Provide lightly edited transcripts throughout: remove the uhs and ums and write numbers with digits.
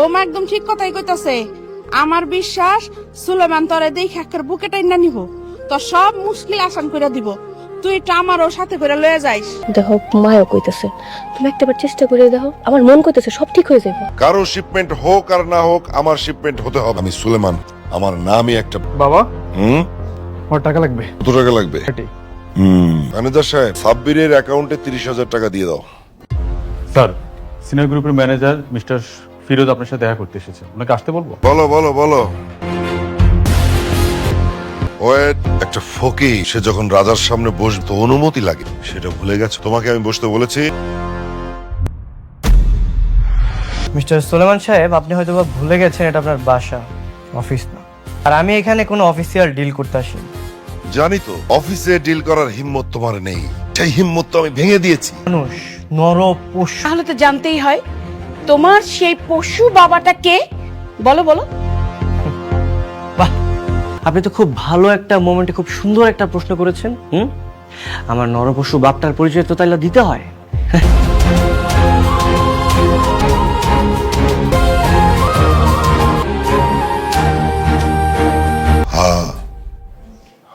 বৌমা একদম ঠিক কথাই কইতাছে। আমার বিশ্বাস সুলেমান তোরে দেখে একের বুকে টাইনা নিব, তো সব মুশকিল আসান করে দিব। তুই এটা আমারও সাথে করে লয়ে যাইস। দেখো মায়ও কইতেছে, তুমি একটাবার চেষ্টা করে দেখো, আমার মন কইতেছে সব ঠিক হয়ে যাবে। কারো শিপমেন্ট হোক আর না হোক, আমার শিপমেন্ট হতে হবে। আমি সুলেমান, আমার নামই একটা। বাবা, হুম, আমার টাকা লাগবে। কত টাকা লাগবে? ম্যানেজার সাহেব, সাব্বিরের অ্যাকাউন্টে 30,000 টাকা দিয়ে দাও। স্যার, সিনিয়র গ্রুপের ম্যানেজার মিস্টার ফিরোজ আপনার সাথে দেখা করতে এসেছে, ওনাকে আসতে বলবো? বলো বলো বলো। ওয়েট, একটা ফকি সে যখন রাজার সামনে বসতো অনুমতি লাগে, সেটা ভুলে গেছো? তোমাকে আমি বসতে বলেছি। মিস্টার সুলেমান সাহেব, আপনি হয়তো বা ভুলে গেছেন এটা আপনার বাসা, অফিস না। আর আমি এখানে কোনো অফিসিয়াল ডিল করতে আসি। জানি তো, অফিসে ডিল করার হিম্মত তোমার নেই, সেই হিম্মত তো আমি ভেঙে দিয়েছি। মানুষ নর পশু। তাহলে তো জানতেই হয় তোমার সেই পশু বাবাটা কে। বলো বলো। বাহ, আপনি তো খুব ভালো একটা মোমেন্টে খুব সুন্দর একটা প্রশ্ন করেছেন। আমার নরপশু বাপটার পরিচয় তো তাইলে দিতে হয়।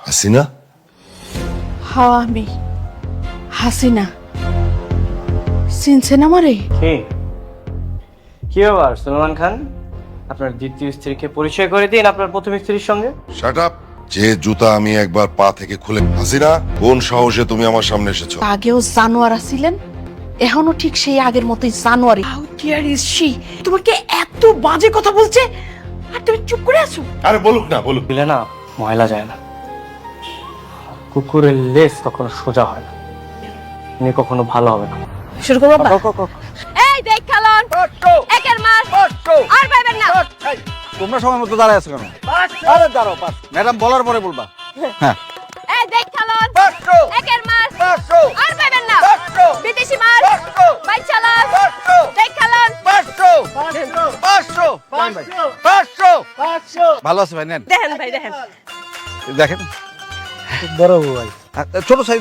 হাসিনা? হ্যাঁ আমি হাসিনা। চিনছেন আমারে? কি ব্যাপার সুলেমান খান, আপনার দ্বিতীয় স্ত্রীকে পরিচয় করে দিন আপনার প্রথম স্ত্রীর সঙ্গে। Shut up! যে জুতা আমি একবার পা থেকে খুলে। হাসিনা, কোন সাহসে তুমি আমার সামনে এসেছো? আগেও জানোয়ার ছিলেন, এখনো ঠিক সেই আগের মতোই জানোয়ারি। How dear is she! তোমাকে এত বাজে কথা বলছে আর তুমি চুপ করে আছো। আরে বলুক না, বলুক। দিলে না ময়লা যায় না। কুকুরের লেজ কখনো সোজা হয় না, মেয়ে কখনো ভালো হবে না। শুরু করবো আব্বা? এই দেখ খালন একের মাস আর পাইবেন না। তোমরা সময় মতো দাঁড়ায় আছো কেন? আরে দাঁড়াও, পাস। ম্যাডাম বলার পরে বলবা। হ্যাঁ, এই দেখ খালন একের মাস আর পাইবেন না। বিদেশি মাছ বাই চালান দেখ খালন। ভালো আছে ভাই, নেন দেখেন ভাই দেখেন। দেখেন। বড় ভাই, ছোট সাইজ